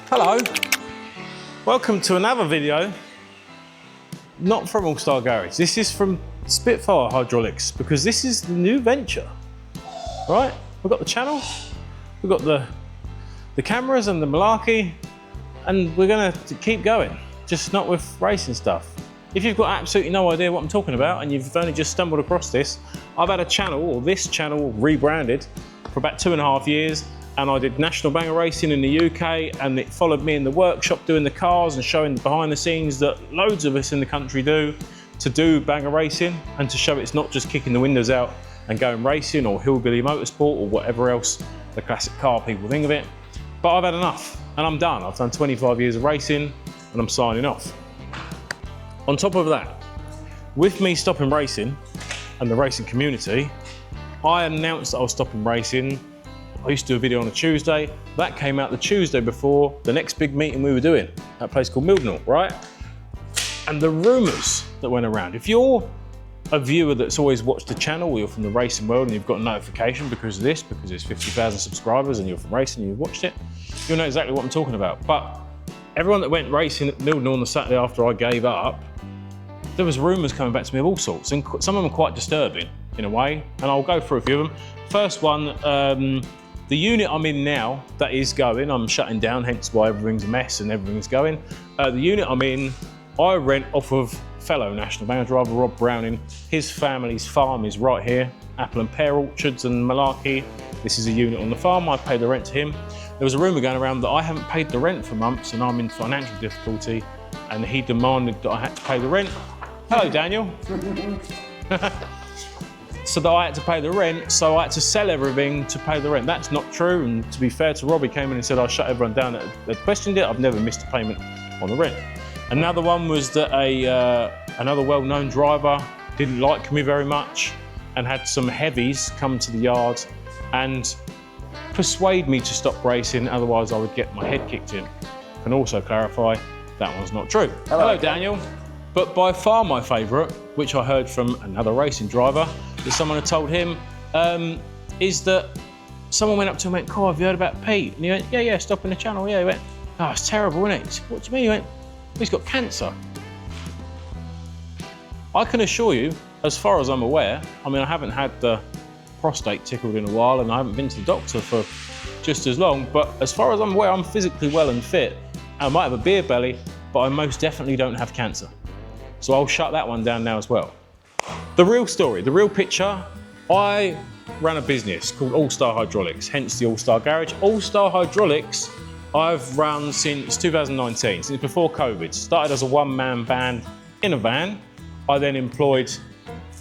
Hello, welcome to another video, not from Allstar Garage. This is from Spitfire Hydraulics because this is the new venture, right? We've got the channel, we've got the cameras and the malarkey, and we're gonna keep going, just not with racing stuff. If you've got absolutely no idea what I'm talking about and you've only just stumbled across this, I've had a channel, or this channel, rebranded for about 2.5 years. And I did national banger racing in the UK, and it followed me in the workshop doing the cars and showing the behind the scenes that loads of us in the country do to do banger racing, and to show it's not just kicking the windows out and going racing or hillbilly motorsport or whatever else the classic car people think of it. But I've had enough and I'm done. I've done 25 years of racing and I'm signing off. On top of that, with me stopping racing and the racing community, I announced that I was stopping racing. I used to do a video on a Tuesday. That came out the Tuesday before the next big meeting we were doing at a place called Mildenhall, right? And the rumours that went around. If you're a viewer that's always watched the channel, or you're from the racing world and you've got a notification because of this, because it's 50,000 subscribers and you're from racing and you've watched it, you'll know exactly what I'm talking about. But everyone that went racing at Mildenhall on the Saturday after I gave up, there was rumours coming back to me of all sorts, and some of them are quite disturbing in a way, and I'll go through a few of them. First one, the unit I'm in now, that is going, I'm shutting down, hence why everything's a mess and everything's going. The unit I'm in, I rent off of fellow national banger driver Rob Browning. His family's farm is right here, apple and pear orchards and malarkey. This is a unit on the farm, I pay the rent to him. There was a rumour going around that I haven't paid the rent for months and I'm in financial difficulty, and he demanded that I had to pay the rent. Hello, Daniel. So that I had to pay the rent, so I had to sell everything to pay the rent. That's not true, and to be fair to Rob, he came in and said I shut everyone down that questioned it. I've never missed a payment on the rent. Another one was that another well-known driver didn't like me very much and had some heavies come to the yard and persuade me to stop racing, otherwise I would get my head kicked in. Can also clarify, that one's not true. Hello, Daniel. But by far my favourite, which I heard from another racing driver, that someone had told him, is that someone went up to him and went, "Cool, have you heard about Pete?" And he went, yeah, stopping the channel, yeah. He went, "Oh, it's terrible, isn't it?" He said, "What do you mean?" He went, "Well, he's got cancer." I can assure you, as far as I'm aware, I mean, I haven't had the prostate tickled in a while and I haven't been to the doctor for just as long, but as far as I'm aware, I'm physically well and fit. I might have a beer belly, but I most definitely don't have cancer. So I'll shut that one down now as well. The real story, the real picture, I ran a business called Allstar Hydraulics, hence the Allstar Garage. Allstar Hydraulics I've run since 2019, since before COVID. Started as a one-man band in a van. I then employed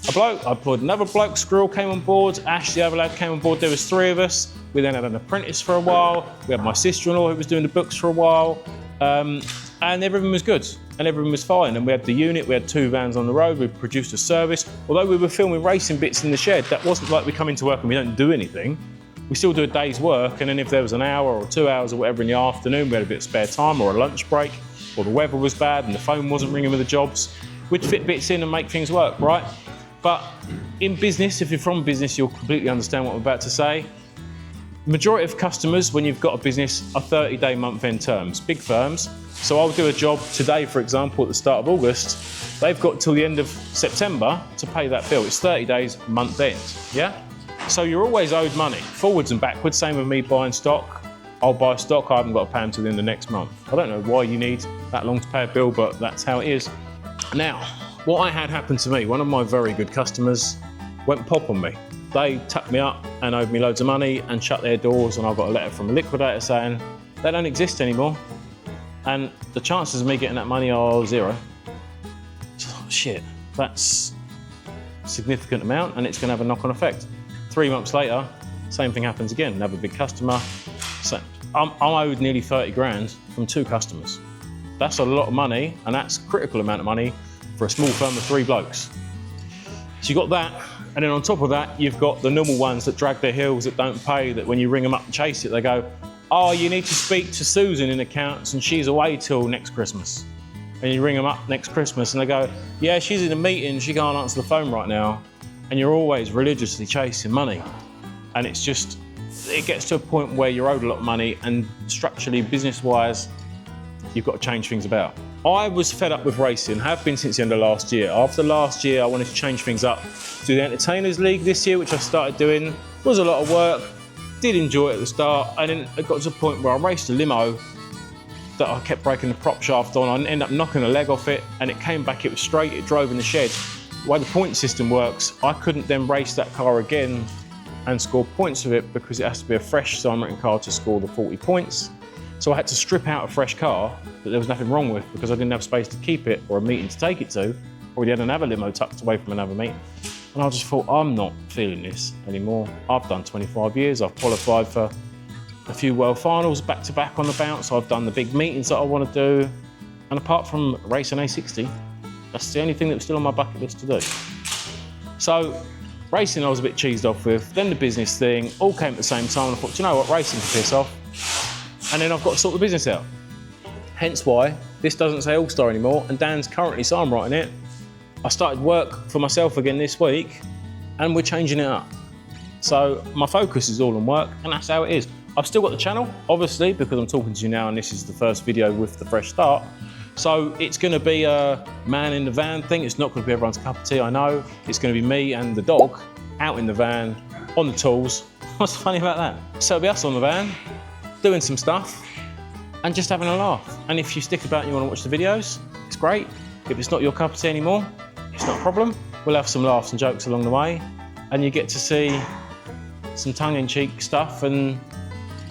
a bloke, I employed another bloke, Squirrel came on board, Ash, the other lad, came on board. There was 3 of us. We then had an apprentice for a while. We had my sister-in-law who was doing the books for a while. And everything was good and everything was fine. And we had the unit, we had 2 vans on the road, we produced a service. Although we were filming racing bits in the shed, that wasn't like we come into work and we don't do anything. We still do a day's work, and then if there was an hour or 2 hours or whatever in the afternoon, we had a bit of spare time or a lunch break, or the weather was bad and the phone wasn't ringing with the jobs, we'd fit bits in and make things work, right? But in business, if you're from business, you'll completely understand what I'm about to say. Majority of customers, when you've got a business, are 30-day month-end terms, big firms. So I'll do a job today, for example, at the start of August. They've got till the end of September to pay that bill. It's 30 days month-end, yeah? So you're always owed money, forwards and backwards. Same with me buying stock. I'll buy stock, I haven't got to pay them till the end of next month. I don't know why you need that long to pay a bill, but that's how it is. Now, what I had happen to me, one of my very good customers went pop on me. They tucked me up and owed me loads of money and shut their doors, and I got a letter from a liquidator saying they don't exist anymore. And the chances of me getting that money are 0. So, shit, that's a significant amount and it's gonna have a knock-on effect. 3 months later, same thing happens again, another big customer. So I'm owed nearly 30 grand from 2 customers. That's a lot of money, and that's a critical amount of money for a small firm of 3 blokes. So you got that, and then on top of that, you've got the normal ones that drag their heels, that don't pay, that when you ring them up and chase it, they go, "Oh, you need to speak to Susan in accounts and she's away till next Christmas." And you ring them up next Christmas and they go, "Yeah, she's in a meeting, she can't answer the phone right now." And you're always religiously chasing money. And it's just it gets to a point where you're owed a lot of money and structurally, business-wise, you've got to change things about. I was fed up with racing, have been since the end of last year. After last year, I wanted to change things up. Do the Entertainers League this year, which I started doing. Was a lot of work, did enjoy it at the start, and then it got to a point where I raced a limo that I kept breaking the prop shaft on. I ended up knocking a leg off it, and it came back, it was straight, it drove in the shed. The way the point system works, I couldn't then race that car again and score points with it because it has to be a fresh Simon car to score the 40 points. So I had to strip out a fresh car that there was nothing wrong with because I didn't have space to keep it or a meeting to take it to. Already had another limo tucked away from another meeting. And I just thought, I'm not feeling this anymore. I've done 25 years, I've qualified for a few world finals back to back on the bounce. I've done the big meetings that I want to do. And apart from racing A60, that's the only thing that was still on my bucket list to do. So racing I was a bit cheesed off with, then the business thing, all came at the same time. And I thought, do you know what, racing can piss off. And then I've got to sort the business out. Hence why this doesn't say Allstar anymore, and Dan's currently sign writing it. I started work for myself again this week, and we're changing it up. So my focus is all on work, and that's how it is. I've still got the channel, obviously, because I'm talking to you now, and this is the first video with the fresh start. So it's going to be a man in the van thing. It's not going to be everyone's cup of tea, I know. It's going to be me and the dog out in the van, on the tools. What's funny about that? So it'll be us on the van, doing some stuff and just having a laugh. And if you stick about and you want to watch the videos, it's great. If it's not your cup of tea anymore, it's not a problem. We'll have some laughs and jokes along the way, and you get to see some tongue-in-cheek stuff and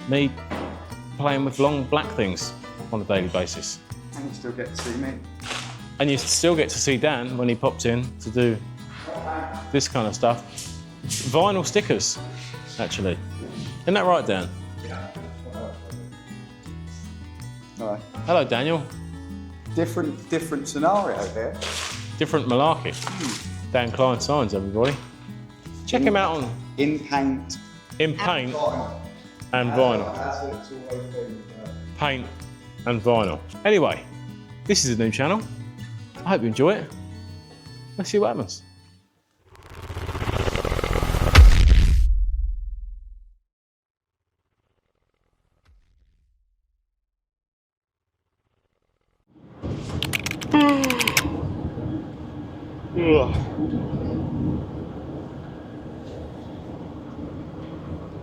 me playing with long black things on a daily basis. And you still get to see me. And you still get to see Dan when he pops in to do this kind of stuff. Vinyl stickers, actually. Isn't that right, Dan? Hello. Hello, Daniel. Different scenario here. Different malarkey. Dan Klein Signs, everybody. Check him out on In paint. In paint and vinyl. That's what it's always been. Paint and vinyl. Anyway, this is a new channel. I hope you enjoy it. Let's see what happens.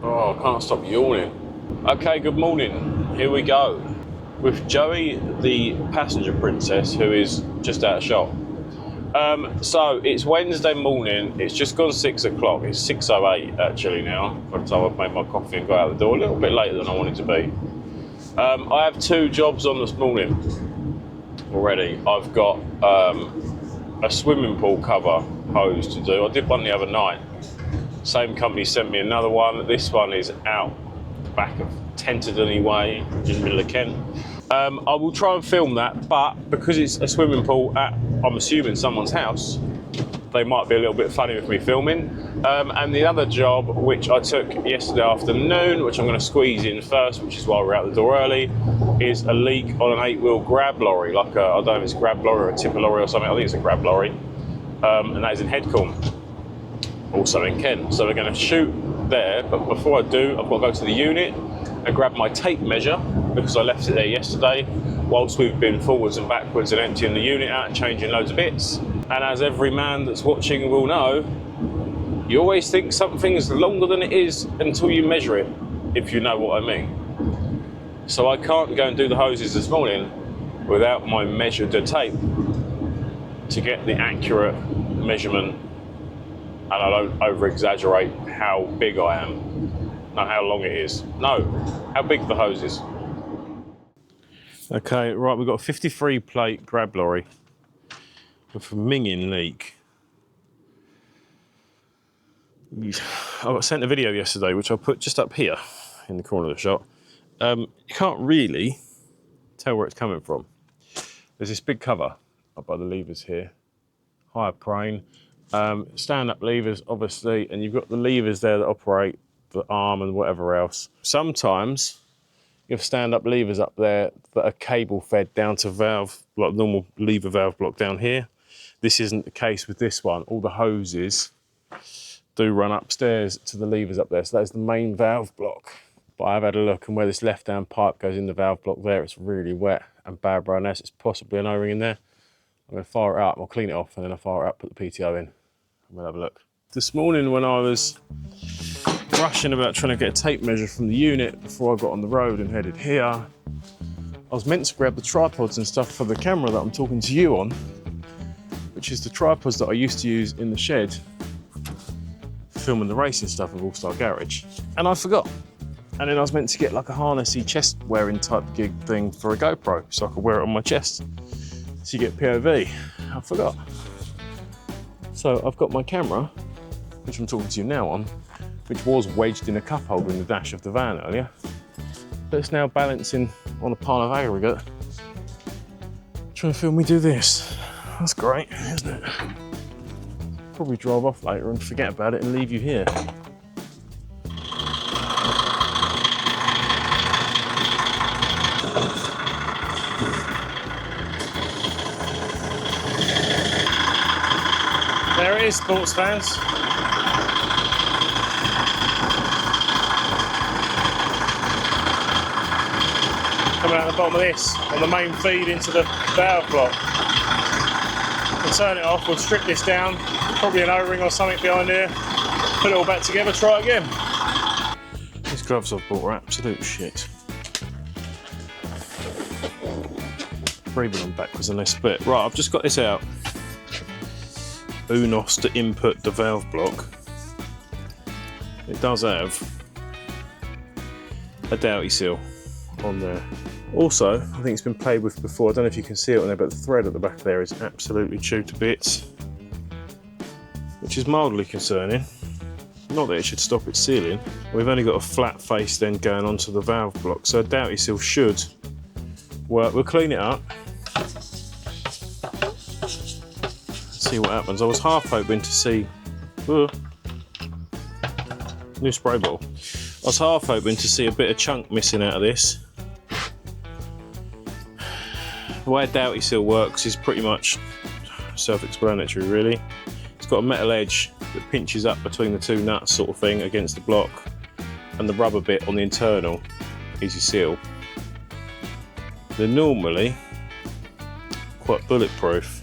Oh, I can't stop yawning. Okay, good morning. Here we go. With Joey, the passenger princess, who is just out of shot. So it's Wednesday morning. It's just gone 6 o'clock. It's 6:08 actually now. By the time I've made my coffee and got out the door, a little bit later than I wanted to be. I have 2 jobs on this morning already. I've got a swimming pool cover hose to do. I did one the other night. Same company sent me another one. This one is out the back of Tenterden Way, in the middle of Kent. I will try and film that, but because it's a swimming pool at, I'm assuming, someone's house, they might be a little bit funny with me filming. And the other job, which I took yesterday afternoon, which I'm going to squeeze in first, which is why we're out the door early, is a leak on an 8-wheel grab lorry, like a, I don't know if it's a grab lorry or a tipper lorry or something. I think it's a grab lorry, and that is in Headcombe, also in Kent. So we're going to shoot there, but before I do, I've got to go to the unit and grab my tape measure because I left it there yesterday whilst we've been forwards and backwards and emptying the unit out and changing loads of bits. And as every man that's watching will know, you always think something's longer than it is until you measure it, if you know what I mean. So I can't go and do the hoses this morning without my measured tape to get the accurate measurement, and I don't over-exaggerate how big I am. No, how long it is. No, how big the hose is. Okay, right, we've got a 53 plate grab lorry with a minging leak. I got sent a video yesterday, which I put just up here in the corner of the shot. You can't really tell where it's coming from. There's this big cover up by the levers here, higher crane, stand-up levers, obviously, and you've got the levers there that operate the arm and whatever else. Sometimes you have stand-up levers up there that are cable fed down to valve, like normal lever valve block down here. This isn't the case with this one. All the hoses do run upstairs to the levers up there. So that's the main valve block. But I've had a look, and where this left-hand pipe goes in the valve block there, it's really wet and bad brownness. It's possibly an O-ring in there. I'm going to fire it up, I'll clean it off, and then I'll fire it up, put the PTO in, and we'll have a look. This morning when I was rushing about trying to get a tape measure from the unit before I got on the road and headed here, I was meant to grab the tripods and stuff for the camera that I'm talking to you on, which is the tripods that I used to use in the shed filming the racing stuff of Allstar Garage, and I forgot. And then I was meant to get like a harnessy chest wearing type gig thing for a GoPro so I could wear it on my chest so you get POV. I forgot. So I've got my camera, which I'm talking to you now on, which was wedged in a cup holder in the dash of the van earlier, but it's now balancing on a pile of aggregate trying to film me do this. That's great, isn't it? Probably drive off later and forget about it and leave you here. There it is, sports fans. Coming out the bottom of this on the main feed into the valve block. We'll turn it off, we'll strip this down, probably an O-ring or something behind here, put it all back together, try it again. These gloves I've bought are absolute shit. Breathing them backwards and they split. Right, I've just got this out. Unos to input the valve block. It does have a Doughty seal on there. Also, I think it's been played with before. I don't know if you can see it on there, but the thread at the back there is absolutely chewed to bits, which is mildly concerning. Not that it should stop it sealing. We've only got a flat face then going onto the valve block, so a Doughty seal should work. We'll clean it up. See what happens. I was half hoping to see new spray bottle. I was half hoping to see a bit of chunk missing out of this. The way a Doughty seal works is pretty much self-explanatory, really. It's got a metal edge that pinches up between the two nuts, sort of thing, against the block, and the rubber bit on the internal is your seal. They're normally quite bulletproof.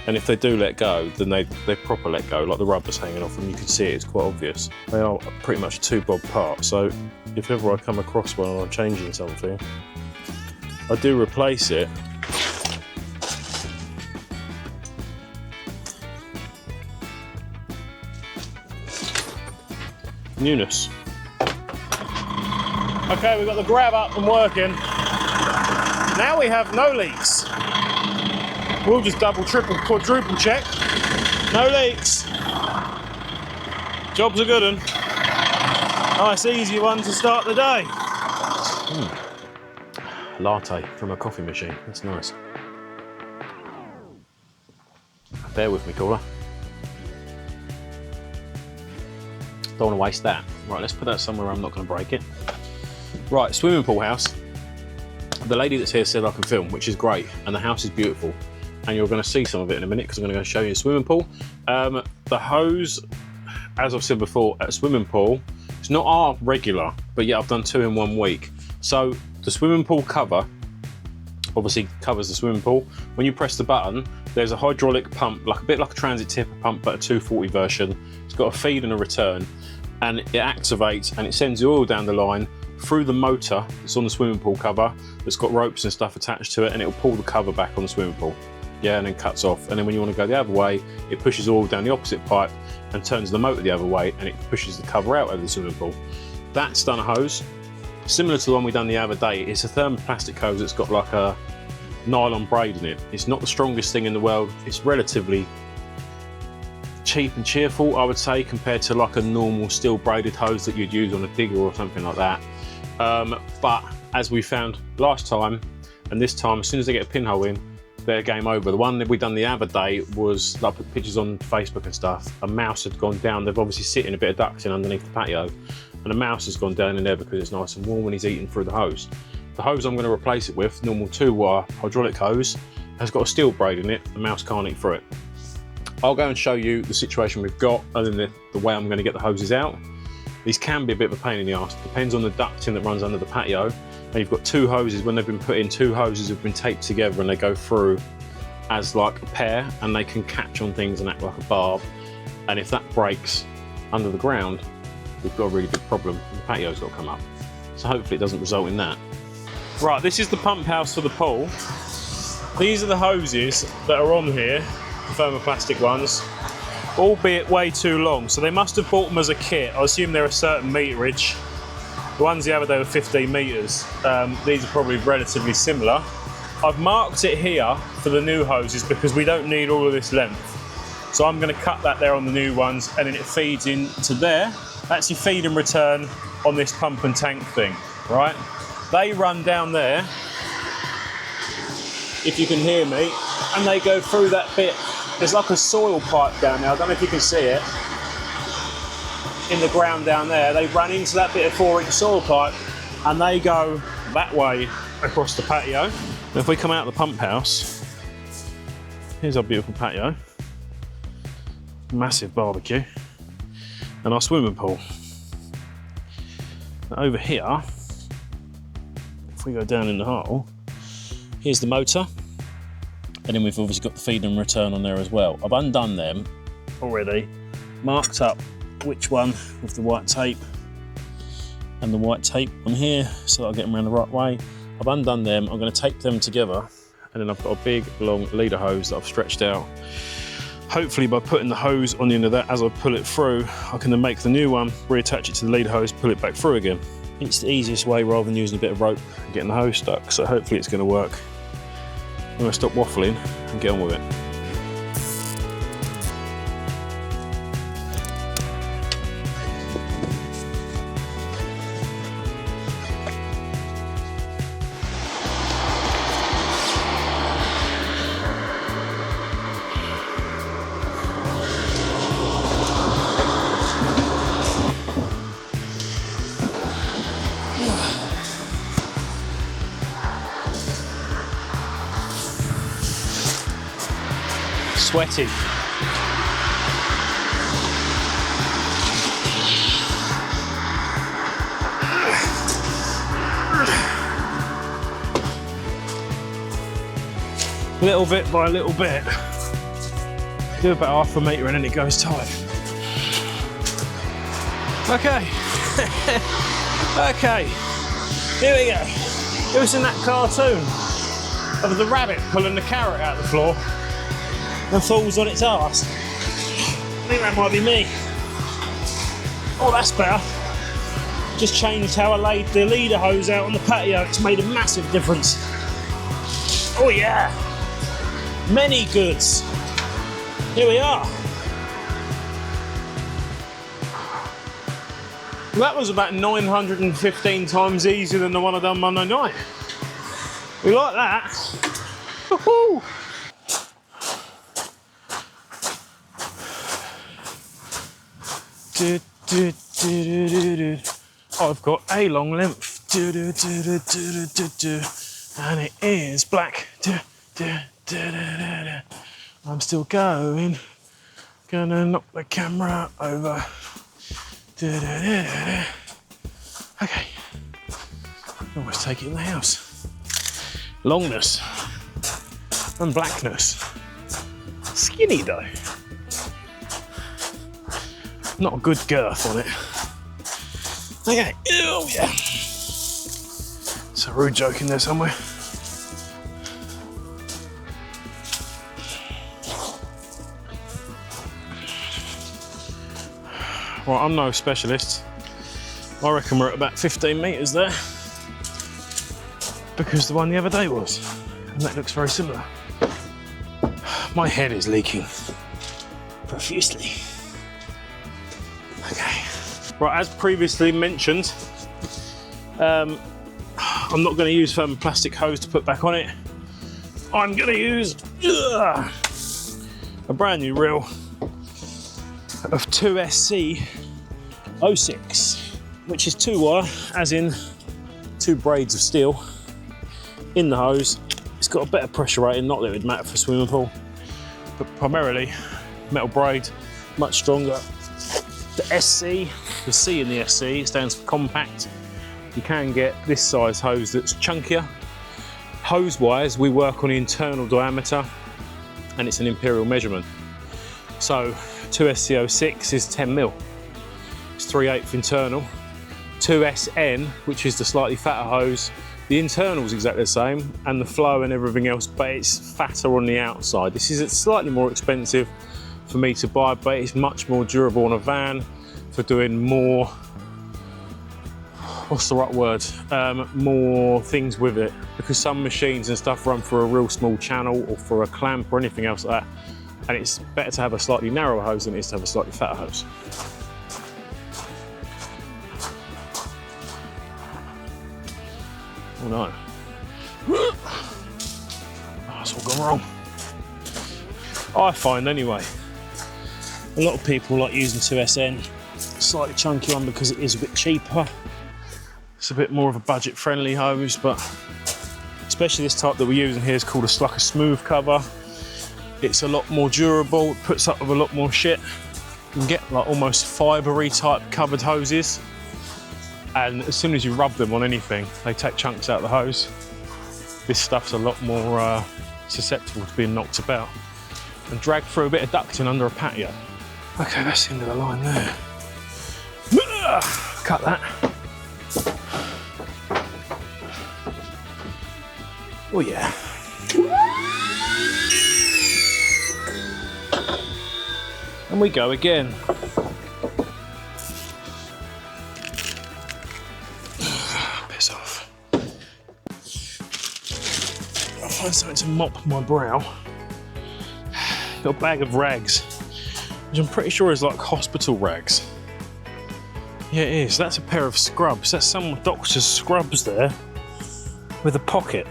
And if they do let go, then they proper let go, like the rubber's hanging off them. You can see it, it's quite obvious. They are pretty much a 2-bob part, so if ever I come across one and I'm changing something, I do replace it. Newness. Okay, we've got the grab up and working. Now we have no leaks. We'll just double, triple, quadruple check. No leaks. Job's a good one. Nice, easy one to start the day. Latte from a coffee machine. That's nice. Bear with me, caller. Don't want to waste that. Right, let's put that somewhere I'm not going to break it. Right, swimming pool house. The lady that's here said I can film, which is great, and the house is beautiful. And you're going to see some of it in a minute because I'm going to go show you the swimming pool. The hose, as I've said before, at a swimming pool, it's not our regular, but yeah, I've done 2 in 1 week. So the swimming pool cover obviously covers the swimming pool. When you press the button, there's a hydraulic pump, like a bit like a transit tipper pump, but a 240 version. It's got a feed and a return, and it activates and it sends the oil down the line through the motor that's on the swimming pool cover, that's got ropes and stuff attached to it, and it'll pull the cover back on the swimming pool. Yeah, and then cuts off. And then when you want to go the other way, it pushes oil down the opposite pipe and turns the motor the other way, and it pushes the cover out of the swimming pool. That's done a hose, similar to the one we done the other day. It's a thermoplastic hose that's got like a nylon braid in it. It's not the strongest thing in the world. It's relatively cheap and cheerful, I would say, compared to like a normal steel braided hose that you'd use on a digger or something like that. But as we found last time and this time, as soon as they get a pinhole in, they're game over. The one that we done the other day was, I put pictures on Facebook and stuff, a mouse had gone down. They've obviously sitting a bit of ducting underneath the patio, and a mouse has gone down in there because it's nice and warm when he's eating through the hose. The hose I'm going to replace it with, normal 2-wire hydraulic hose, has got a steel braid in it. The mouse can't eat through it. I'll go and show you the situation we've got and then the way I'm going to get the hoses out. These can be a bit of a pain in the arse. Depends on the ducting that runs under the patio. And you've got two hoses. When they've been put in, two hoses have been taped together and they go through as like a pair, and they can catch on things and act like a barb. And if that breaks under the ground, we've got a really big problem. The patio's got to come up. So hopefully it doesn't result in that. Right, this is the pump house for the pool. These are the hoses that are on here, the thermoplastic ones, albeit way too long. So they must have bought them as a kit. I assume they're a certain meterage. The ones the other day were 15 metres. These are probably relatively similar. I've marked it here for the new hoses because we don't need all of this length. So I'm going to cut that there on the new ones, and then it feeds into there. That's your feed and return on this pump and tank thing, right? They run down there, if you can hear me, and they go through that bit. There's like a soil pipe down there. I don't know if you can see it. In the ground down there, they run into that bit of 4-inch soil pipe, and they go that way across the patio. And if we come out of the pump house, here's our beautiful patio. Massive barbecue. And our swimming pool. Now over here, if we go down in the hole, here's the motor. And then we've obviously got the feed and return on there as well. I've undone them already, marked up which one with the white tape and the white tape on here so that I'll get them around the right way. I've undone them, I'm going to tape them together, and then I've got a big long leader hose that I've stretched out. Hopefully by putting the hose on the end of that as I pull it through, I can then make the new one, reattach it to the leader hose, pull it back through again. It's the easiest way rather than using a bit of rope and getting the hose stuck, so hopefully it's going to work. I'm going to stop waffling and get on with it. Sweaty. Little bit by little bit. Do about half a metre and then it goes tight. Okay. Okay. Here we go. It was in that cartoon of the rabbit pulling the carrot out of the floor and falls on its arse. I think that might be me. Oh, that's better. Just changed how I laid the leader hose out on the patio. It's made a massive difference. Oh yeah. Many goods. Here we are. That was about 915 times easier than the one I done Monday night. We like that. Woohoo! I've got a long length, and it is black. I'm still going, gonna knock the camera over. Okay, almost take it in the house. Longness and blackness. Skinny though. Not a good girth on it. Okay, oh yeah. It's a rude joke in there somewhere. Right, I'm no specialist. I reckon we're at about 15 metres there. Because the one the other day was. And that looks very similar. My head is leaking profusely. Okay. Right, as previously mentioned, I'm not going to use thermoplastic hose to put back on it. I'm going to use a brand new reel of 2SC06, which is 2 wire, as in 2 braids of steel in the hose. It's got a better pressure rating, not that it would matter for a swimming pool, but primarily metal braid, much stronger. The SC, the C in the SC stands for compact. You can get this size hose that's chunkier. Hose-wise, we work on the internal diameter, and it's an imperial measurement. So 2SC06 is 10 mil. It's 3/8 internal. 2SN, which is the slightly fatter hose, the internal is exactly the same, and the flow and everything else, but it's fatter on the outside. This is slightly more expensive for me to buy, but it's much more durable on a van for doing more, what's the right word, more things with it, because some machines and stuff run through a real small channel or for a clamp or anything else like that, and it's better to have a slightly narrower hose than it is to have a slightly fatter hose. Oh no. Oh, that's all gone wrong. I find anyway, a lot of people like using 2SN, slightly chunky one, because it is a bit cheaper. It's a bit more of a budget friendly hose, but especially this type that we're using here is called like a smooth cover. It's a lot more durable, it puts up with a lot more shit. You can get like almost fibery type covered hoses, and as soon as you rub them on anything, they take chunks out of the hose. This stuff's a lot more susceptible to being knocked about and dragged through a bit of ducting under a patio. Okay, that's the end of the line there. Cut that. Oh yeah. And we go again. Piss off. I'll find something to mop my brow. Got a bag of rags, which I'm pretty sure is like hospital rags. Yeah, it is. That's a pair of scrubs. That's some doctor's scrubs there with a pocket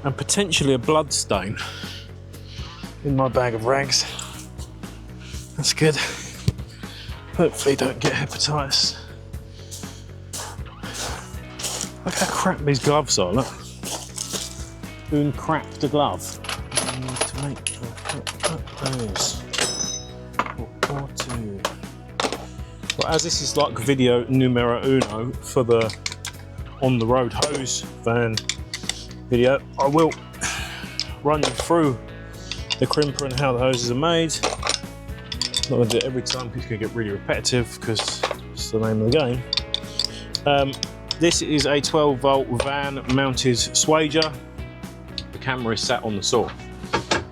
and potentially a blood stain in my bag of rags. That's good. Hopefully don't get hepatitis. Look how crap these gloves are, look. Who crapped the glove? I need to make those. Or two. Well, as this is like video numero uno for the on the road hose van video, I will run you through the crimper and how the hoses are made. Not going to do it every time because it's going to get really repetitive, because it's the name of the game. This is a 12-volt van mounted swager. The camera is sat on the saw.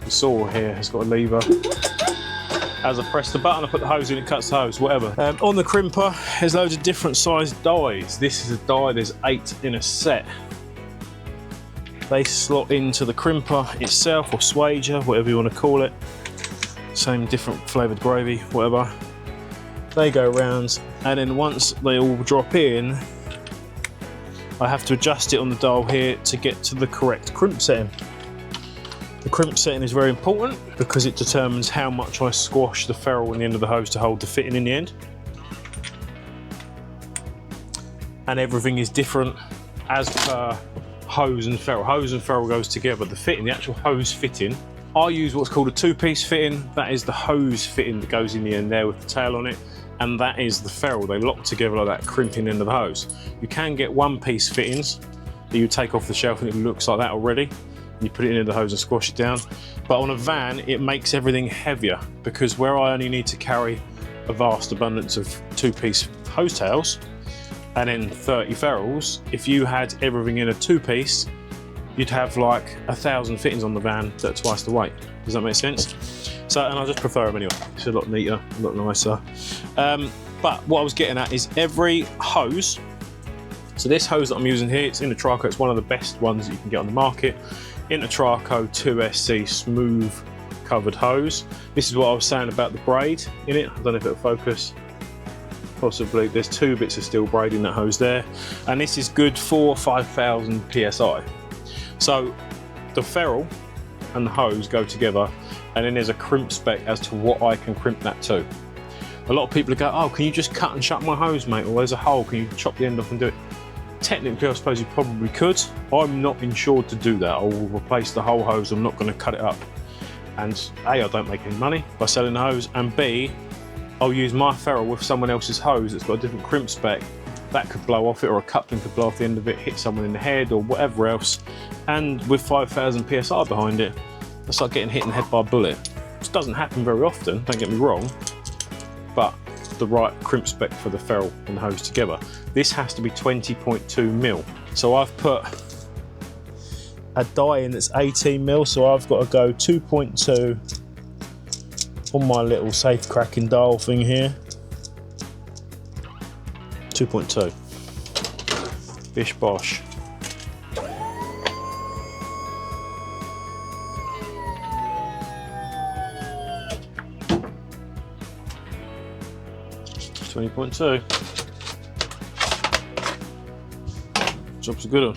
The saw here has got a lever. As I press the button, I put the hose in, it cuts the hose, whatever. On the crimper, there's loads of different sized dies. This is a die, there's 8 in a set. They slot into the crimper itself, or swager, whatever you want to call it. Same different flavoured gravy, whatever. They go around, and then once they all drop in, I have to adjust it on the dial here to get to the correct crimp setting. The crimp setting is very important because it determines how much I squash the ferrule in the end of the hose to hold the fitting in the end. And everything is different as per hose and ferrule. Hose and ferrule goes together. The fitting, the actual hose fitting, I use what's called a 2-piece fitting. That is the hose fitting that goes in the end there with the tail on it. And that is the ferrule. They lock together like that crimping end of the hose. You can get 1-piece fittings that you take off the shelf and it looks like that already. You put it into the hose and squash it down. But on a van, it makes everything heavier, because where I only need to carry a vast abundance of 2-piece hose tails and then 30 ferrules, if you had everything in a 2-piece, you'd have like 1,000 fittings on the van that are twice the weight. Does that make sense? So, and I just prefer them anyway. It's a lot neater, a lot nicer. But what I was getting at is every hose. So this hose that I'm using here, it's Intertraco. It's one of the best ones that you can get on the market. Intertraco 2SC smooth covered hose. This is what I was saying about the braid in it. I don't know if it'll focus. Possibly. There's 2 bits of steel braid in that hose there. And this is good for 5,000 PSI. So the ferrule and the hose go together, and then there's a crimp spec as to what I can crimp that to. A lot of people go, oh, can you just cut and shut my hose, mate? Or there's a hole, can you chop the end off and do it? Technically, I suppose you probably could. I'm not insured to do that. I will replace the whole hose, I'm not going to cut it up. And A, I don't make any money by selling the hose, and B, I'll use my ferrule with someone else's hose that's got a different crimp spec. That could blow off it, or a coupling could blow off the end of it, hit someone in the head or whatever else. And with 5,000 PSI behind it, it's like getting hit in the head by a bullet. Which doesn't happen very often, don't get me wrong, but the right crimp spec for the ferrule and the hose together. This has to be 20.2 mil. So I've put a die in that's 18 mil, so I've got to go 2.2 on my little safe cracking dial thing here. 2.2. Bish bosh. .2. Job's a good one.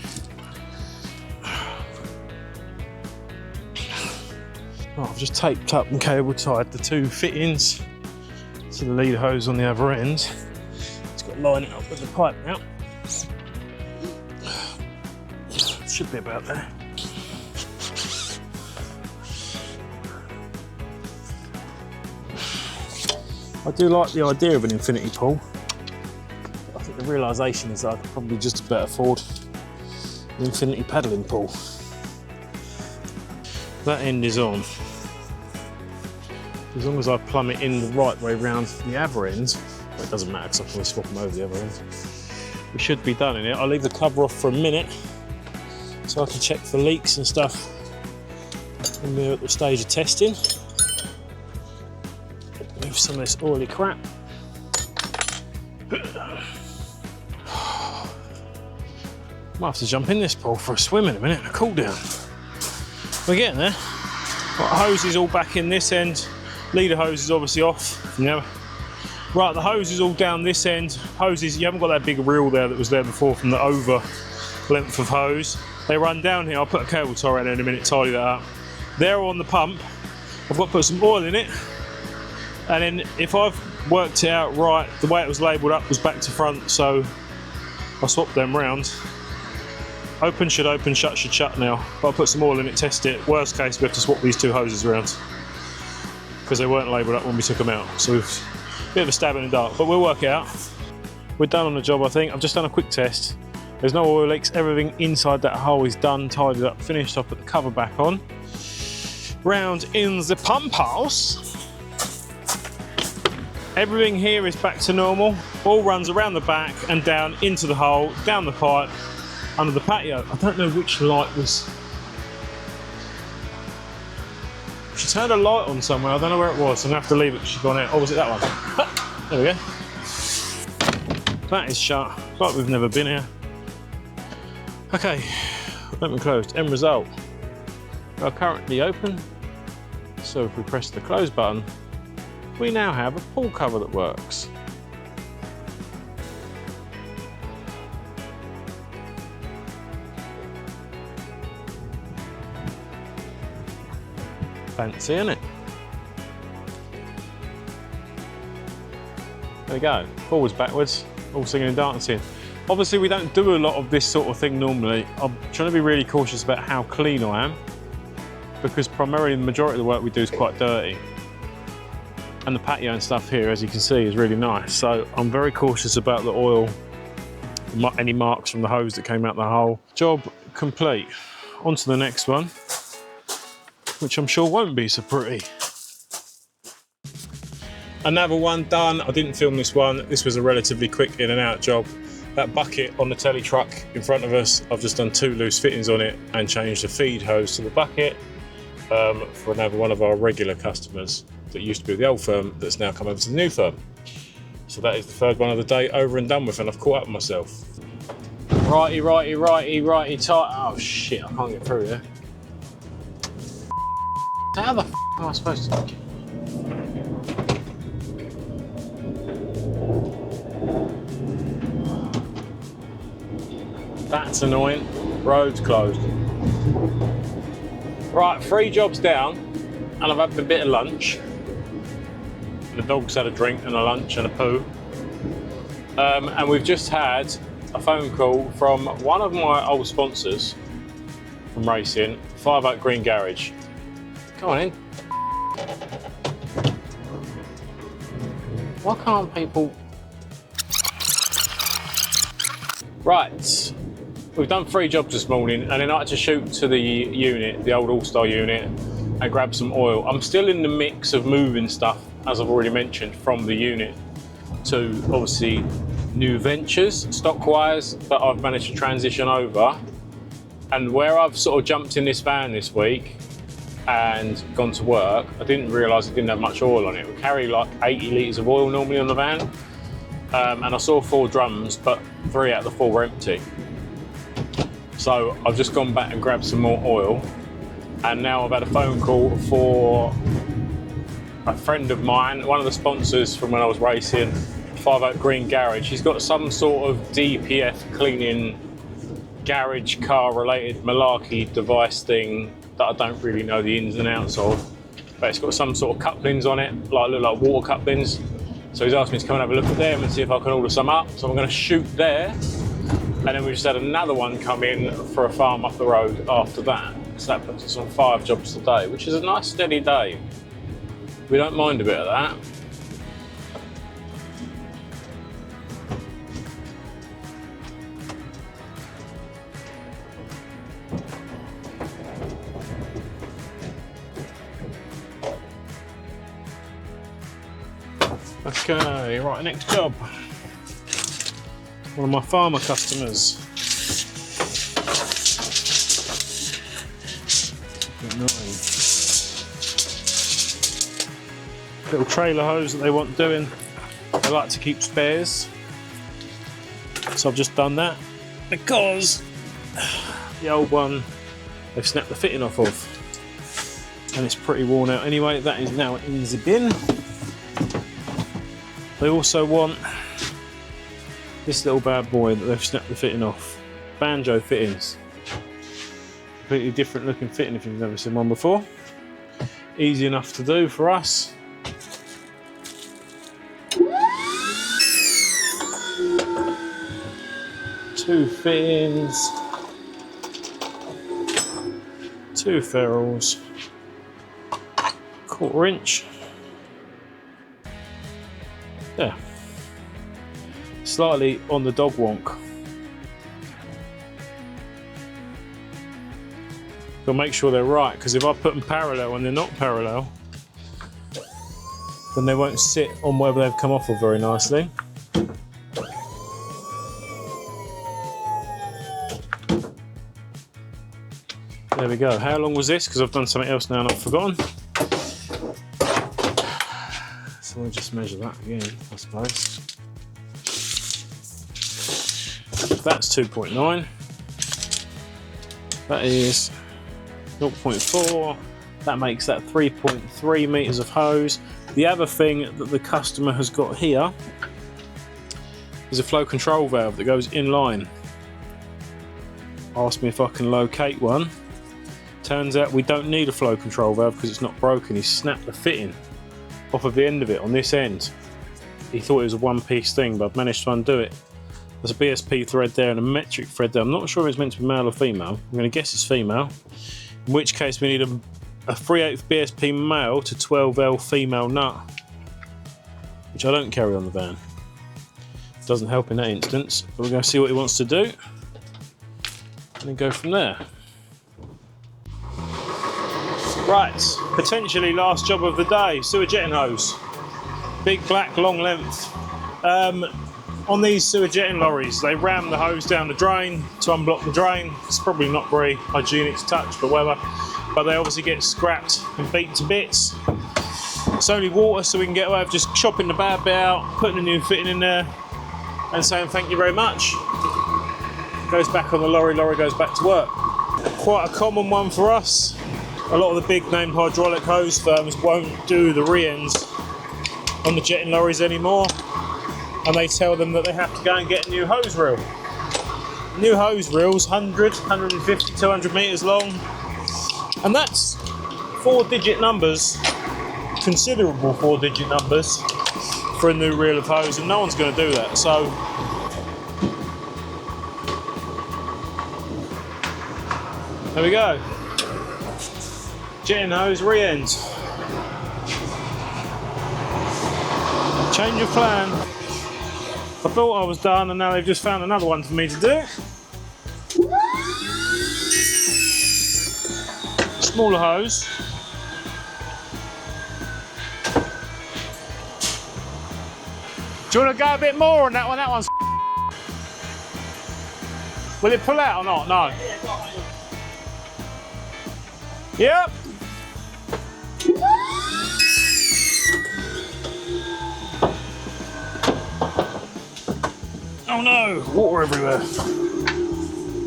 Oh, I've just taped up and cable tied the two fittings to the leader hose on the other end. It's got to line it up with the pipe now. Should be about there. I do like the idea of an infinity pull. I think the realisation is that I could probably just about afford an infinity paddling pull. That end is on. As long as I plumb it in the right way round the other end, well, it doesn't matter because I can always swap them over the other end. We should be done in it. I'll leave the cover off for a minute so I can check for leaks and stuff when we're at the stage of testing. Move some of this oily crap. Might have to jump in this pool for a swim in a minute and a cool down. We're getting there. Right, hose is all back in this end. Leader hose is obviously off. Yeah. Right, the hose is all down this end. Hoses, you haven't got that big reel there that was there before from the over length of hose. They run down here. I'll put a cable tie around there in a minute, tidy that up. They're on the pump. I've got to put some oil in it. And then if I've worked it out right, the way it was labelled up was back to front, so I swapped them round. Open should open, shut should shut now. But I'll put some oil in it, test it. Worst case, we have to swap these two hoses around because they weren't labelled up when we took them out. So we've a bit of a stab in the dark, but we'll work it out. We're done on the job, I think. I've just done a quick test. There's no oil leaks. Everything inside that hole is done, tidied up, finished. I'll put the cover back on. Round in the pump house. Everything here is back to normal. All runs around the back and down into the hole, down the pipe, under the patio. I don't know which light was. She turned a light on somewhere. I don't know where it was. I'm gonna have to leave it because she's gone out. Oh, was it that one? There we go. That is shut. Like we've never been here. Okay, open closed. End result. We are currently open. So if we press the close button, we now have a pool cover that works. Fancy, isn't it? There we go, forwards, backwards, all singing and dancing. Obviously we don't do a lot of this sort of thing normally. I'm trying to be really cautious about how clean I am because primarily the majority of the work we do is quite dirty. And the patio and stuff here, as you can see, is really nice. So I'm very cautious about the oil, any marks from the hose that came out the hole. Job complete. On to the next one, which I'm sure won't be so pretty. Another one done. I didn't film this one. This was a relatively quick in and out job. That bucket on the telly truck in front of us, I've just done 2 loose fittings on it and changed the feed hose to the bucket for another one of our regular customers that used to be with the old firm that's now come over to the new firm. So that is the 3rd one of the day over and done with, and I've caught up with myself. Righty, righty, righty, righty, tight. Oh shit, I can't get through there. How the f am I supposed to? That's annoying. Road's closed. Right, 3 jobs down, and I've had a bit of lunch. The dog's had a drink and a lunch and a poo. And we've just had a phone call from one of my old sponsors from racing, 5 Oak Green Garage. Come on in. Why can't people... Right, we've done 3 jobs this morning and then I had to shoot to the unit, the old Allstar unit, and grab some oil. I'm still in the mix of moving stuff, as I've already mentioned, from the unit to obviously new ventures, stock-wise, that I've managed to transition over. And where I've sort of jumped in this van this week and gone to work, I didn't realise it didn't have much oil on it. We carry like 80 litres of oil normally on the van. And I saw 4 drums, but 3 out of the 4 were empty. So I've just gone back and grabbed some more oil. And now I've had a phone call for a friend of mine, one of the sponsors from when I was racing, 5 Oak Green Garage. He's got some sort of DPF cleaning garage car related malarkey device thing that I don't really know the ins and outs of, but it's got some sort of couplings on it, like look like water couplings. So he's asked me to come and have a look at them and see if I can order some up. So I'm going to shoot there, and then we just had another one come in for a farm up the road after that. So that puts us on 5 jobs today, which is a nice steady day. We don't mind a bit of that. Okay, right, next job. One of my farmer customers. Little trailer hose that they want doing. They like to keep spares. So I've just done that because the old one they've snapped the fitting off of. And it's pretty worn out anyway. That is now in the bin. They also want this little bad boy that they've snapped the fitting off. Banjo fittings. Completely different looking fitting if you've never seen one before. Easy enough to do for us. Two fittings. 2 ferrules. 1/4 inch. Yeah, slightly on the dog wonk. Gotta make sure they're right, because if I put them parallel and they're not parallel, then they won't sit on wherever they've come off of very nicely. There we go. How long was this? Because I've done something else now and I've forgotten. So we'll just measure that again, I suppose. That's 2.9. That is 0.4. That makes that 3.3 metres of hose. The other thing that the customer has got here is a flow control valve that goes in line. Asked me if I can locate one. Turns out we don't need a flow control valve because it's not broken. He snapped the fitting off of the end of it on this end. He thought it was a one-piece thing, but I've managed to undo it. There's a BSP thread there and a metric thread there. I'm not sure if it's meant to be male or female. I'm going to guess it's female. In which case we need a 3/8 BSP male to 12L female nut, which I don't carry on the van. Doesn't help in that instance, but we're going to see what he wants to do and then go from there. Right, potentially last job of the day, sewer jetting hose. Big black long length. On these sewer jetting lorries, they ram the hose down the drain to unblock the drain. It's probably not very hygienic to touch, but whatever. But they obviously get scrapped and beaten to bits. It's only water, so we can get away with just chopping the bad bit out, putting a new fitting in there, and saying thank you very much. Goes back on the lorry, lorry goes back to work. Quite a common one for us. A lot of the big name hydraulic hose firms won't do the re-ends on the jetting lorries anymore, and they tell them that they have to go and get a new hose reel. New hose reels, 100, 150, 200 metres long, and that's 4-digit numbers, considerable 4-digit numbers for a new reel of hose, and no one's going to do that. So there we go. Jetting hose re-ends. Change of plan. I thought I was done and now they've just found another one for me to do. Smaller hose. Do you want to go a bit more on that one? That one's... Will it pull out or not? No. Yep. Oh no, water everywhere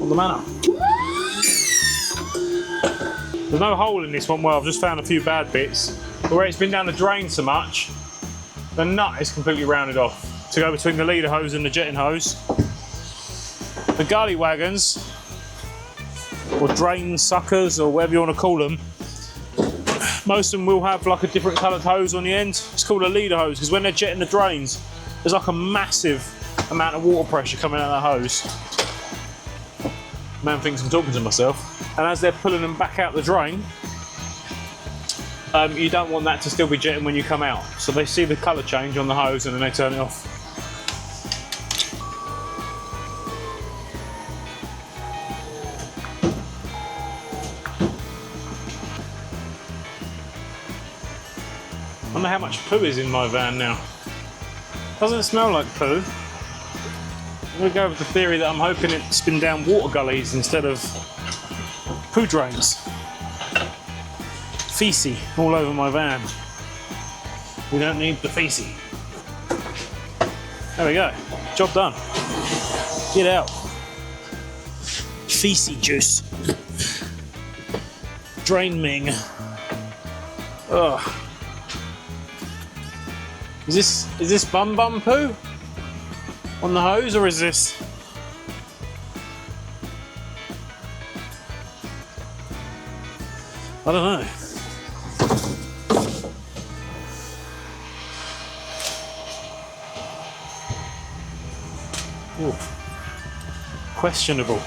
on the manor. There's no hole in this one where I've just found a few bad bits, but where it's been down the drain so much, the nut is completely rounded off to go between the leader hose and the jetting hose. The gully wagons, or drain suckers, or whatever you want to call them, most of them will have like a different coloured hose on the end. It's called a leader hose because when they're jetting the drains, there's like a massive amount of water pressure coming out of that hose. Man thinks I'm talking to myself. And as they're pulling them back out the drain, you don't want that to still be jetting when you come out. So they see the colour change on the hose and then they turn it off. I wonder how much poo is in my van now. Doesn't it smell like poo? I'm going to go with the theory that I'm hoping it's been down water gullies instead of poo drains. Feces all over my van. We don't need the feces. There we go. Job done. Get out. Feces juice. Drain Ming. Ugh. Is this bum poo on the hose, or is this? I don't know. Ooh. Questionable.